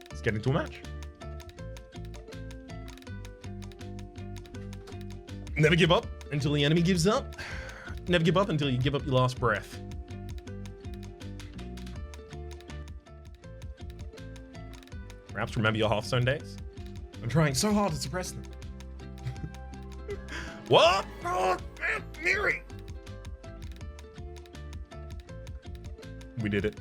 Let's get into a match. Never give up until the enemy gives up. Never give up until you give up your last breath. Perhaps remember your Hearthstone days? I'm trying so hard to suppress them. What? Oh, Mihri! We did it.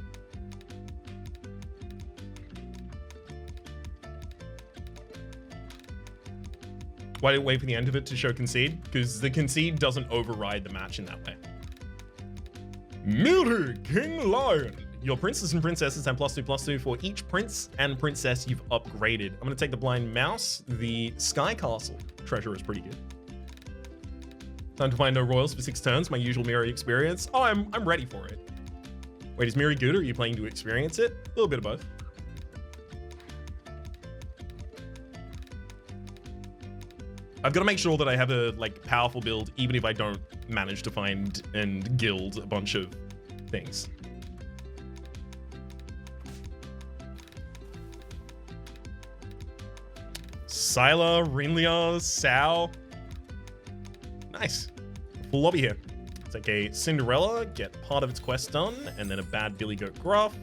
Why did it wait for the end of it to show concede? Because the concede doesn't override the match in that way. Mihri, King Lion. Your princes and princesses have +2/+2 for each prince and princess you've upgraded. I'm gonna take the blind mouse. The Sky Castle treasure is pretty good. Time to find no royals for 6 turns, my usual Mihri experience. Oh, I'm ready for it. Wait, is Mihri good or are you playing to experience it? A little bit of both. I've got to make sure that I have a powerful build, even if I don't manage to find and guild a bunch of things. Syla, Rinlia, Sao. Nice. Full lobby here. Take a Cinderella, get part of its quest done, and then a bad Billy Goat Gruff.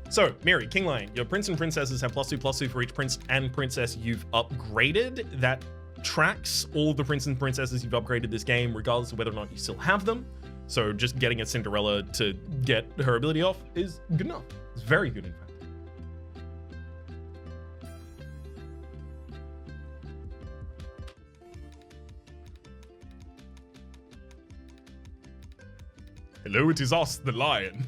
So, Mihri, King Lion, your prince and princesses have +2/+2 for each prince and princess you've upgraded. That tracks all of the prince and princesses you've upgraded this game, regardless of whether or not you still have them. So just getting a Cinderella to get her ability off is good enough. It's very good, in fact. Hello, it is us, the lion.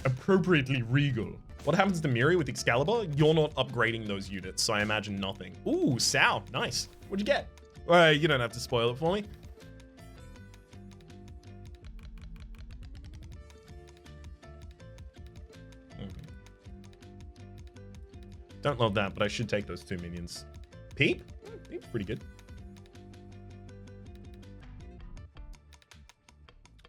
Appropriately regal. What happens to Mihri with Excalibur? You're not upgrading those units, so I imagine nothing. Ooh, Sao, nice. What'd you get? You don't have to spoil it for me. Don't love that, but I should take those 2 minions. Peep? Peep's pretty good.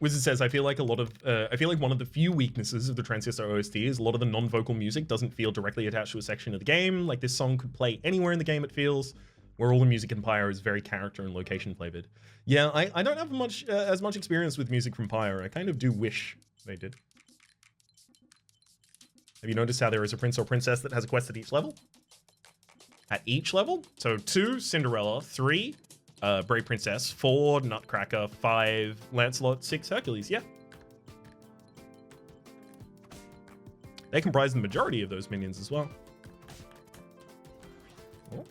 Wizard says, I feel like one of the few weaknesses of the Transistor OST is a lot of the non-vocal music doesn't feel directly attached to a section of the game. Like this song could play anywhere in the game, it feels, where all the music in Pyre is very character and location flavored. Yeah, I don't have as much experience with music from Pyre. I kind of do wish they did. Have you noticed how there is a prince or princess that has a quest at each level? At each level? So 2, Cinderella, 3, Brave Princess, 4, Nutcracker, 5, Lancelot, 6, Hercules, yeah. They comprise the majority of those minions as well.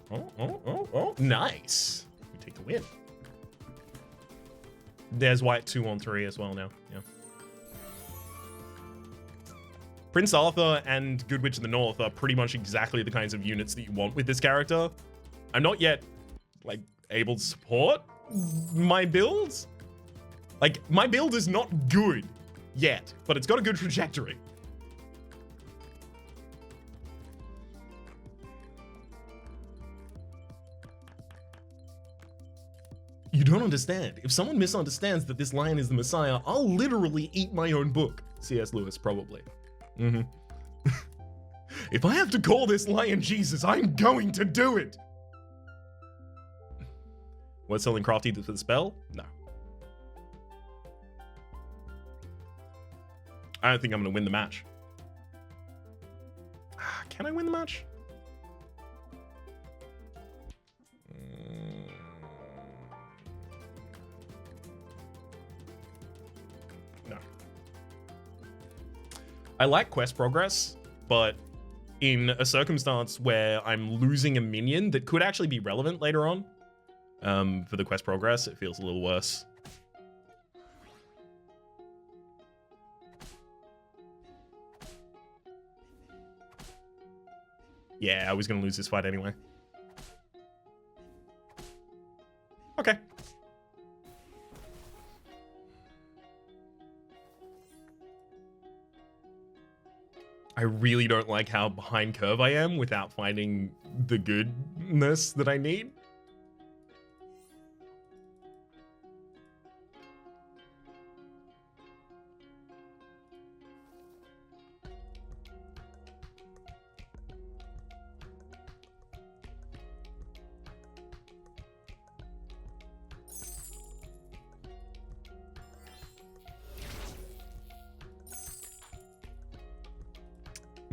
Oh, nice. We take the win. There's white 2 on 3 as well now, yeah. Prince Arthur and Good Witch of the North are pretty much exactly the kinds of units that you want with this character. I'm not yet, able to support my builds. My build is not good yet, but it's got a good trajectory. You don't understand. If someone misunderstands that this lion is the Messiah, I'll literally eat my own book. C.S. Lewis, probably. If I have to call this lion Jesus, I'm going to do it. What's selling crafty for the spell? No. I don't think I'm going to win the match. Can I win the match? No. I like quest progress, but in a circumstance where I'm losing a minion that could actually be relevant later on, for the quest progress, it feels a little worse. Yeah, I was gonna lose this fight anyway. Okay. I really don't like how behind curve I am without finding the goodness that I need.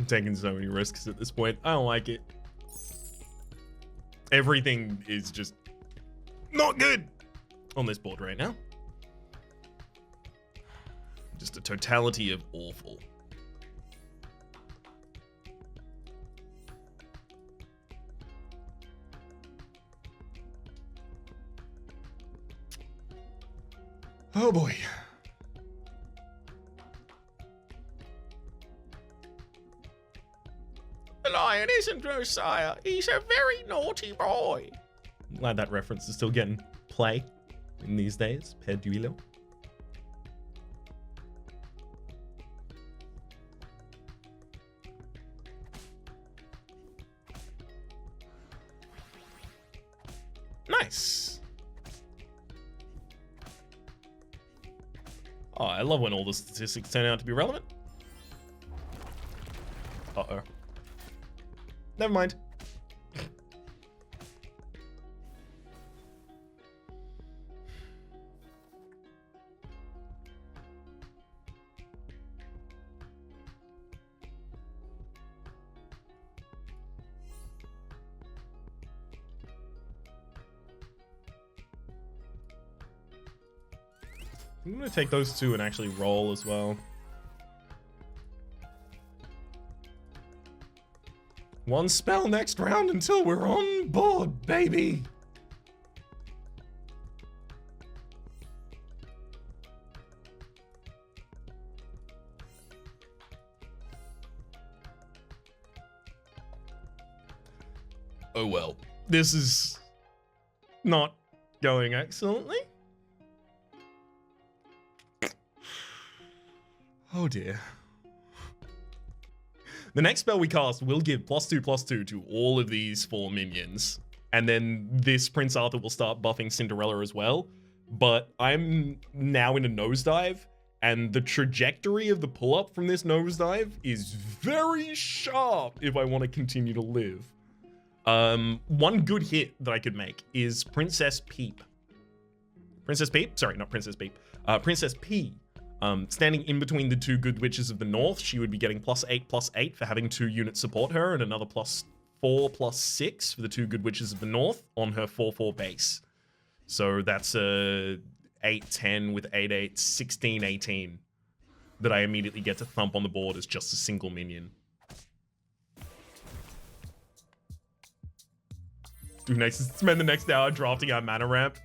I'm taking so many risks at this point. I don't like it. Everything is just not good on this board right now. Just a totality of awful. Oh boy. The lion isn't no sire. He's a very naughty boy. I'm glad that reference is still getting play in these days. Perduilo. Nice. Oh, I love when all the statistics turn out to be relevant. Uh-oh. Never mind. I'm gonna take those two and actually roll as well. One spell next round until we're on board, baby. Oh well, this is not going excellently. Oh dear. The next spell we cast will give +2/+2 to all of these 4 minions. And then this Prince Arthur will start buffing Cinderella as well. But I'm now in a nosedive, and the trajectory of the pull-up from this nosedive is very sharp if I want to continue to live. One good hit that I could make is Princess Peep. Princess Peep? Sorry, not Princess Peep. Princess P. Standing in between the 2 good witches of the north, she would be getting +8/+8 for having 2 units support her, and another +4/+6 for the 2 good witches of the north on her 4/4 base. So that's a 8/10 with 8/8, 16/18 that I immediately get to thump on the board as just a single minion. Do next, spend the next hour drafting our mana ramp.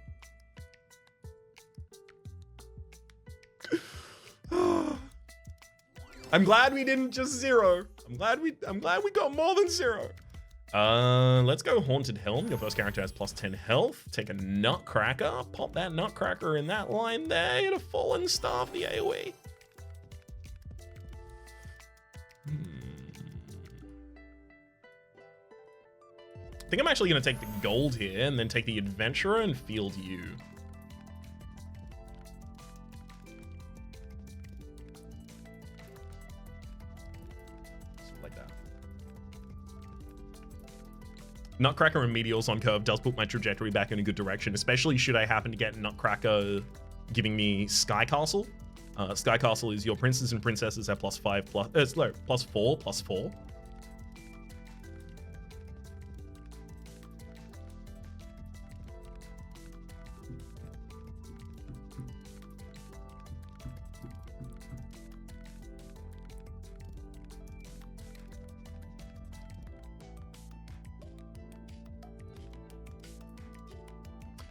I'm glad we didn't just 0. I'm glad we got more than 0. Let's go Haunted Helm. Your first character has +10 health. Take a Nutcracker. Pop that Nutcracker in that line there. Hit a Fallen Staff the AoE. I think I'm actually going to take the gold here and then take the Adventurer and field you. Nutcracker and Meteors on curve does put my trajectory back in a good direction, especially should I happen to get Nutcracker giving me Sky Castle. Sky Castle is your princes and princesses have +4/+4.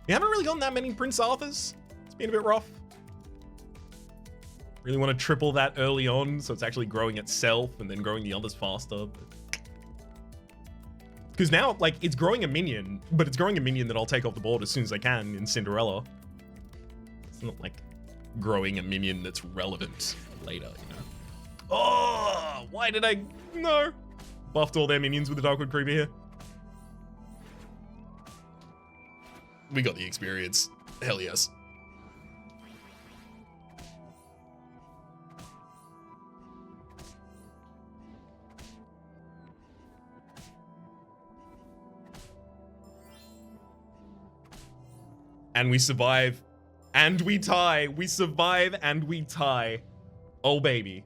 We haven't really gotten that many Prince Arthurs. It's been a bit rough. Really want to triple that early on, so it's actually growing itself and then growing the others faster. Because now, like, it's growing a minion, but it's growing a minion that I'll take off the board as soon as I can in Cinderella. It's not like growing a minion that's relevant later, you know. Oh, why did I... No. Buffed all their minions with the Darkwood Creeper here. We got the experience. Hell yes. And we survive. And we tie. We survive and we tie. Oh, baby.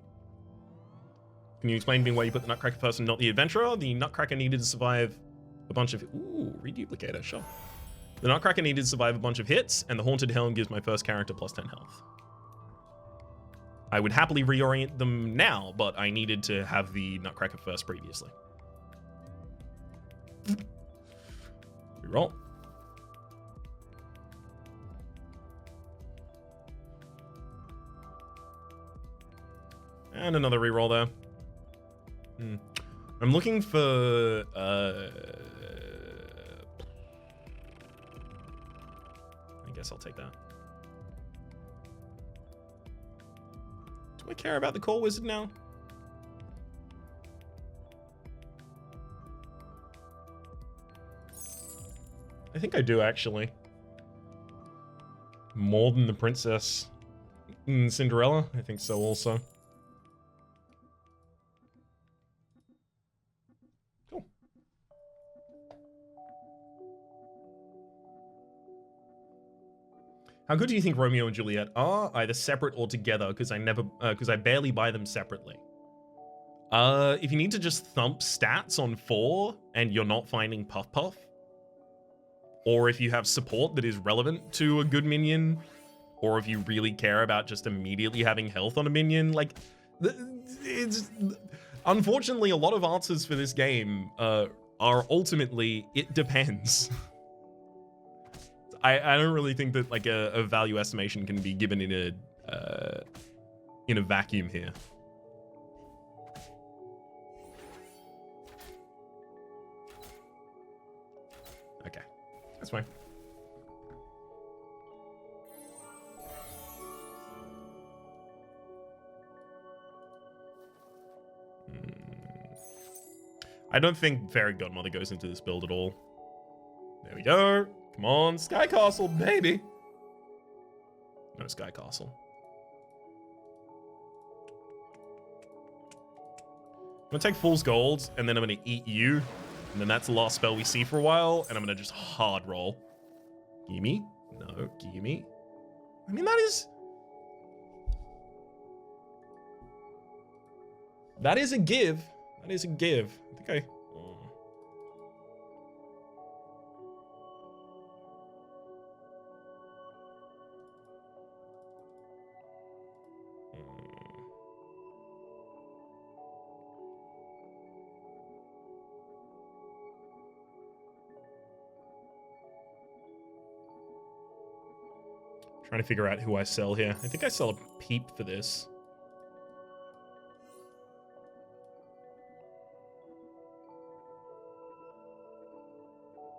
Can you explain to me why you put the Nutcracker first and not the Adventurer? The Nutcracker needed to survive a bunch of... Ooh, reduplicator, sure. The Nutcracker needed to survive a bunch of hits, and the Haunted Helm gives my first character plus 10 health. I would happily reorient them now, but I needed to have the Nutcracker first previously. Reroll. And another reroll there. I'm looking for I guess I'll take that. Do I care about the Core Wizard now? I think I do, actually. More than the Princess in Cinderella? I think so also. Cool. How good do you think Romeo and Juliet are? Either separate or together, because I barely buy them separately. If you need to just thump stats on 4 and you're not finding Puff Puff, or if you have support that is relevant to a good minion, or if you really care about just immediately having health on a minion, like, it's... Unfortunately, a lot of answers for this game are ultimately, it depends. I don't really think that, like, a value estimation can be given in a vacuum here. Okay, that's fine. I don't think Fairy Godmother goes into this build at all. There we go. Come on, Sky Castle, baby. No Sky Castle. I'm gonna take Fool's Gold, and then I'm gonna eat you. And then that's the last spell we see for a while, and I'm gonna just hard roll. Gimme? No, gimme. I mean, that is a give. That is a give. I think trying to figure out who I sell here. I think I sell a Peep for this.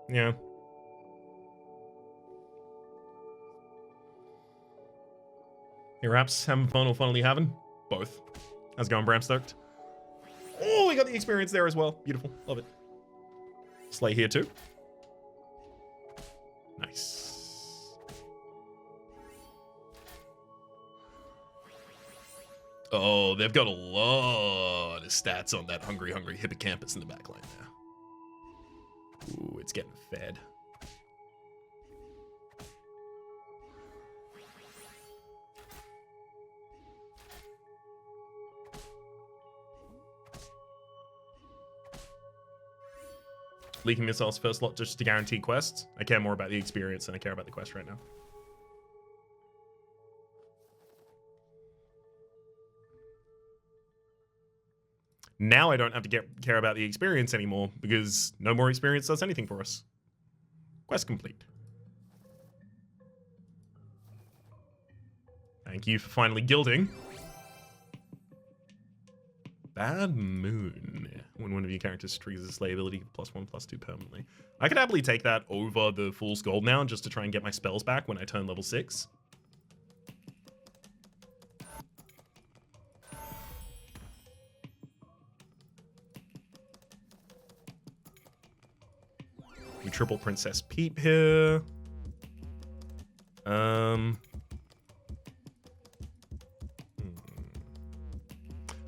Yeah. Hey, Raps, having fun or funnily having? Both. How's it going, Bram Stoked? Oh, we got the experience there as well. Beautiful. Love it. Slay here too. Nice. Oh, they've got a lot of stats on that hungry hippocampus in the backline now. Ooh, it's getting fed. Leaking missiles first slot just to guarantee quests. I care more about the experience than I care about the quest right now. Now I don't have to care about the experience anymore because no more experience does anything for us. Quest complete. Thank you for finally gilding. Bad Moon. When one of your characters triggers a slay ability, +1/+2 permanently. I could happily take that over the Fool's Gold now just to try and get my spells back when I turn level 6. We triple Princess Peep here.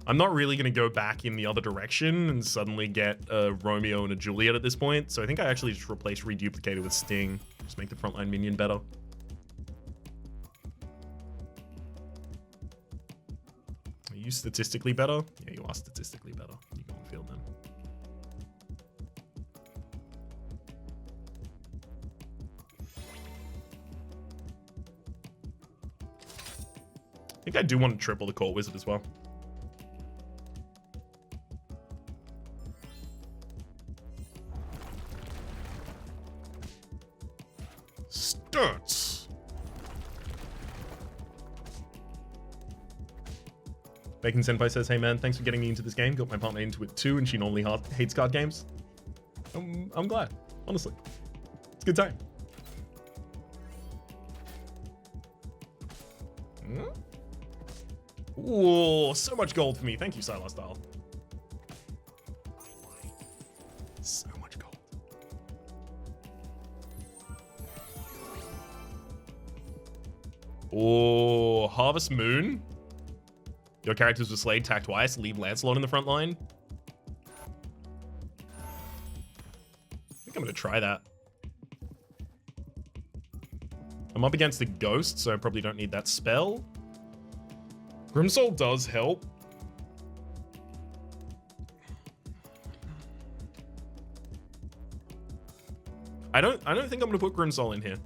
I'm not really going to go back in the other direction and suddenly get a Romeo and a Juliet at this point. So I think I actually just replace Reduplicator with Sting. Just make the frontline minion better. you statistically better? Yeah, you are statistically better. You go on field then. I think I do want to triple the Court Wizard as well. Stats. Bacon Senpai says, hey man, thanks for getting me into this game. Got my partner into it too, and she normally hates card games. I'm glad, honestly. It's a good time. Ooh, so much gold for me. Thank you, Sylar Style. So much gold. Oh, Harvest Moon. Your characters were slayed, attack twice, leave Lancelot in the front line. I think I'm gonna try that. I'm up against the Ghost, so I probably don't need that spell. Grimsoul does help. I don't think I'm gonna put Grimsoul in here.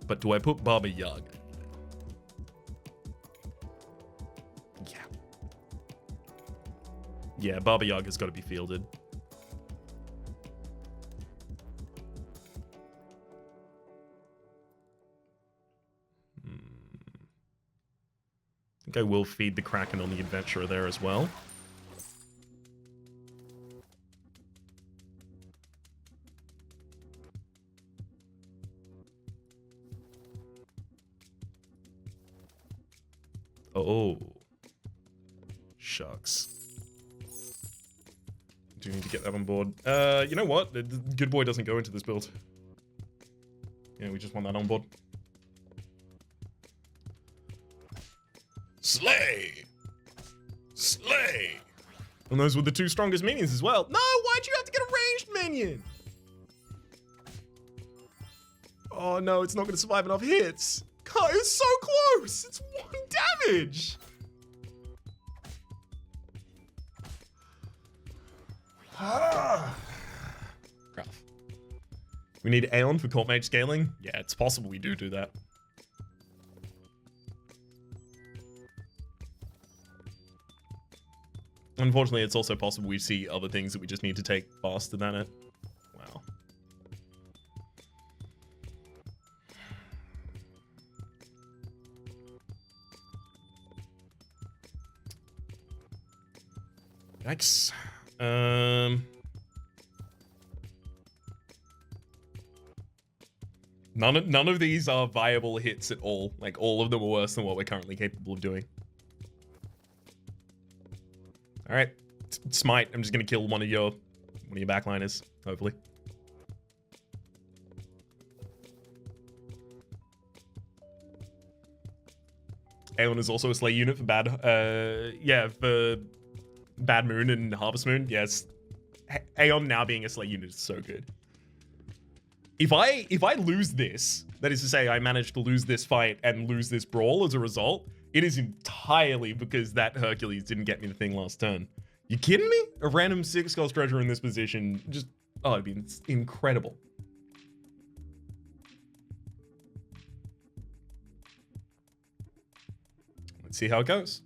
But do I put Baba Yaga? Yeah. Yeah, Baba Yaga's got to be fielded. I think I will feed the Kraken on the Adventurer there as well. Oh. Shucks. Do need to get that on board. You know what? The good boy doesn't go into this build. Yeah, we just want that on board. Slay! Slay! And those were the two strongest minions as well. No, why'd you have to get a ranged minion? Oh no, it's not gonna survive enough hits. God, it's so close! It's 1 damage! Rough. We need Aeon for Court Mage scaling? Yeah, it's possible we do that. Unfortunately, it's also possible we see other things that we just need to take faster than it. Wow. Yikes. None of these are viable hits at all. Like, all of them are worse than what we're currently capable of doing. All right, Smite. I'm just gonna kill one of your backliners, hopefully. Aeon is also a slay unit for bad. Yeah, for Bad Moon and Harvest Moon. Yes, Aeon now being a slay unit is so good. If I lose this, that is to say, I manage to lose this fight and lose this brawl as a result, it is entirely because that Hercules didn't get me the thing last turn. You kidding me? A random 6 Skulls treasure in this position, just, oh, it'd be incredible. Let's see how it goes.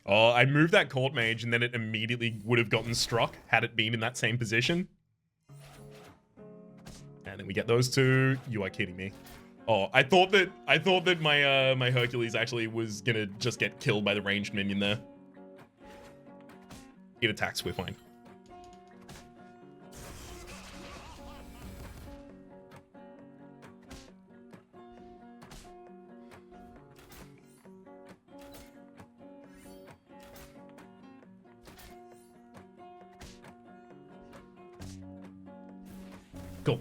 Oh, I moved that Court Mage and then it immediately would have gotten struck had it been in that same position. And then we get those two. You are kidding me. Oh, I thought that my my Hercules actually was gonna just get killed by the ranged minion there. It attacks, we're fine. Cool.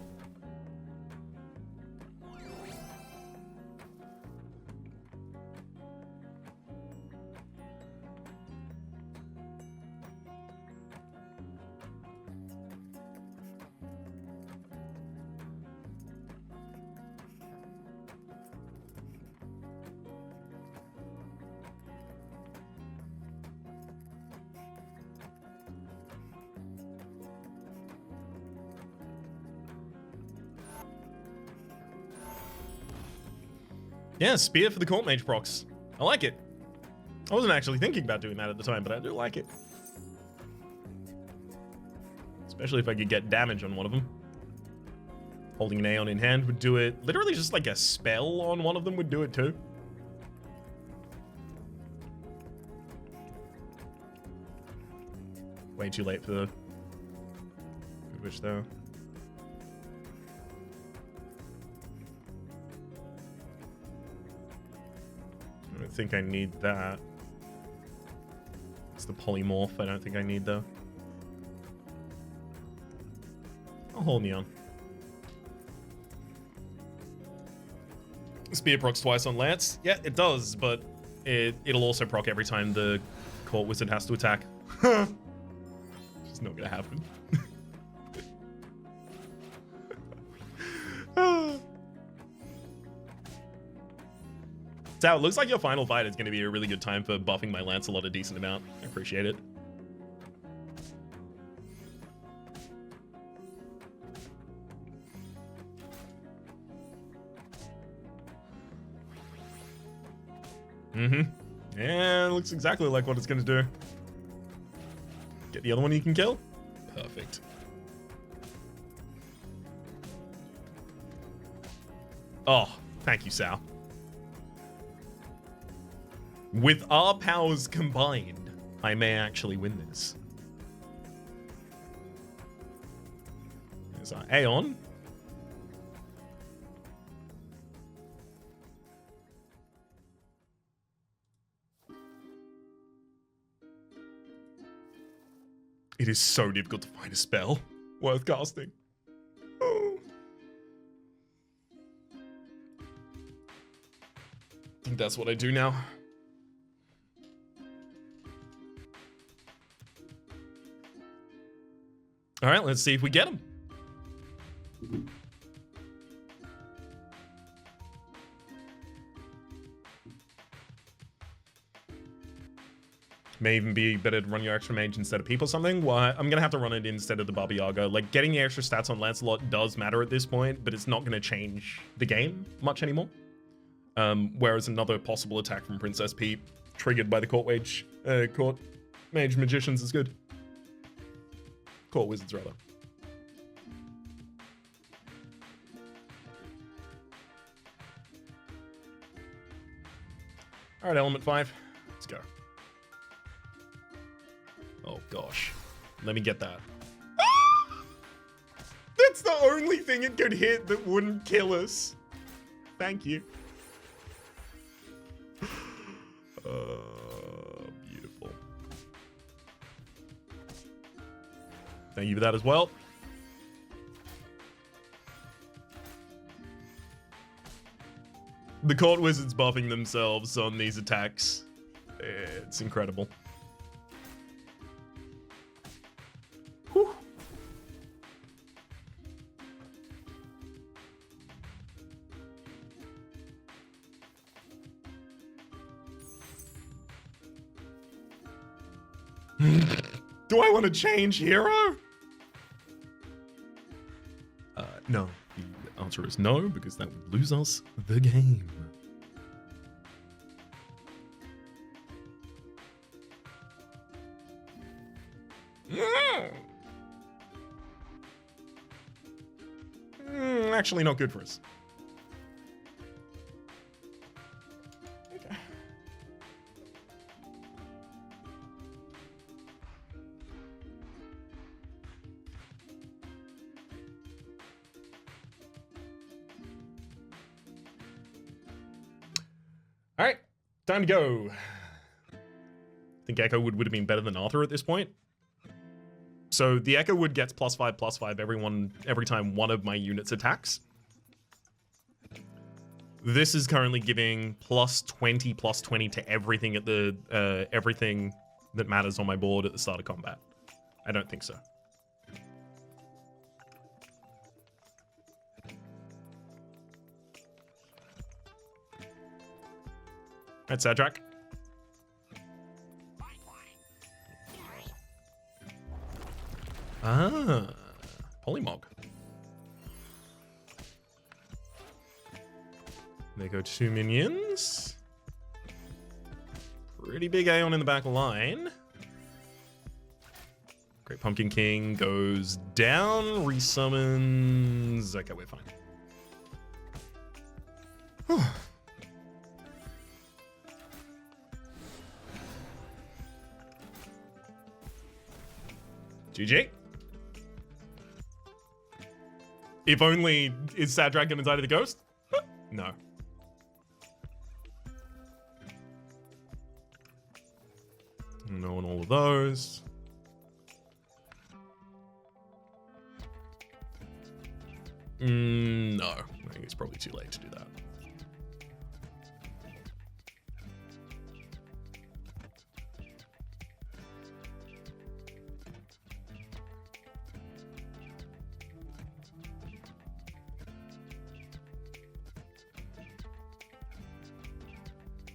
Yeah, spear for the court mage procs. I like it. I wasn't actually thinking about doing that at the time, but I do like it. Especially if I could get damage on one of them. Holding an Aeon in hand would do it. Literally just like a spell on one of them would do it too. Way too late for the Witch though. I don't think I need that. It's the polymorph I don't think I need though. I'll hold Neon. Spear procs twice on Lance. Yeah, it does, but it'll also proc every time the court wizard has to attack. It's not gonna happen. So it looks like your final fight is going to be a really good time for buffing my Lancelot a decent amount. I appreciate it. Yeah, it looks exactly like what it's going to do. Get the other one you can kill? Perfect. Oh, thank you, Sal. With our powers combined, I may actually win this. There's our Aeon. It is so difficult to find a spell worth casting. Oh. I think that's what I do now. All right, let's see if we get him. May even be better to run your extra mage instead of peep or something. Well, I'm gonna have to run it instead of the Baba Yaga. Like, getting the extra stats on Lancelot does matter at this point, but it's not gonna change the game much anymore. Whereas another possible attack from Princess Peep, triggered by the court mage magicians, is good. Court wizards, rather. All right, element 5. Let's go. Oh, gosh. Let me get that. That's the only thing it could hit that wouldn't kill us. Thank you. Beautiful. Thank you for that as well. The court wizards buffing themselves on these attacks. It's incredible. Whew. Do I want to change hero? No. The answer is no, because that would lose us the game. Actually not good for us. Okay. All right, time to go. I think Echo would have been better than Arthur at this point. So the Echo Wood gets +5/+5 every time one of my units attacks. This is currently giving +20/+20 to everything at the everything that matters on my board at the start of combat. I don't think so. Alright, Sadrak. Ah, Polymog. There go 2 minions. Pretty big Aeon in the back line. Great Pumpkin King goes down, resummons. Okay, we're fine. GG. If only, is Sadrak gonna die to the ghost? No. No on all of those. No, I think it's probably too late to do that.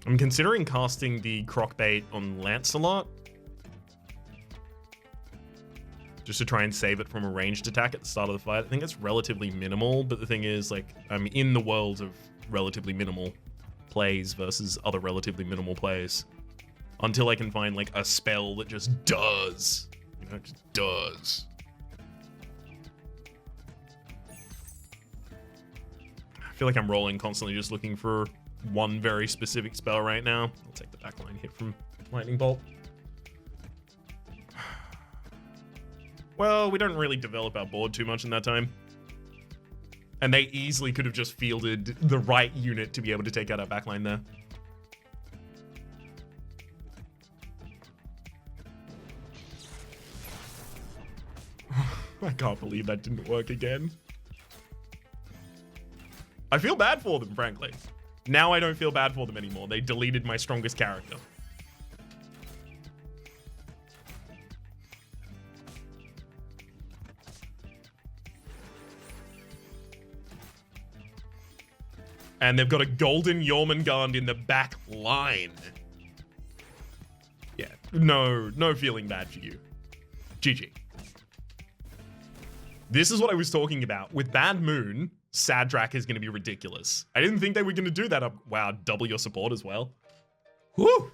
I'm considering casting the Crocbait on Lancelot, just to try and save it from a ranged attack at the start of the fight. I think it's relatively minimal, but the thing is, like, I'm in the world of relatively minimal plays versus other relatively minimal plays. Until I can find, like, a spell that just does. You know, just does. I feel like I'm rolling constantly just looking for one very specific spell right now. I'll take the backline hit from Lightning Bolt. Well, we don't really develop our board too much in that time. And they easily could have just fielded the right unit to be able to take out our backline there. I can't believe that didn't work again. I feel bad for them, frankly. Now I don't feel bad for them anymore. They deleted my strongest character. And they've got a golden Jormungand in the back line. Yeah, no feeling bad for you. GG. This is what I was talking about. With Bad Moon, Sadrak is going to be ridiculous. I didn't think they were going to do that. Wow, double your support as well. Whew.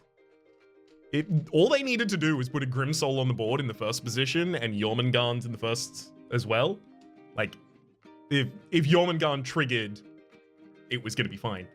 All they needed to do was put a Grim Soul on the board in the first position and Jormungand in the first as well. Like, if Jormungand triggered, it was going to be fine.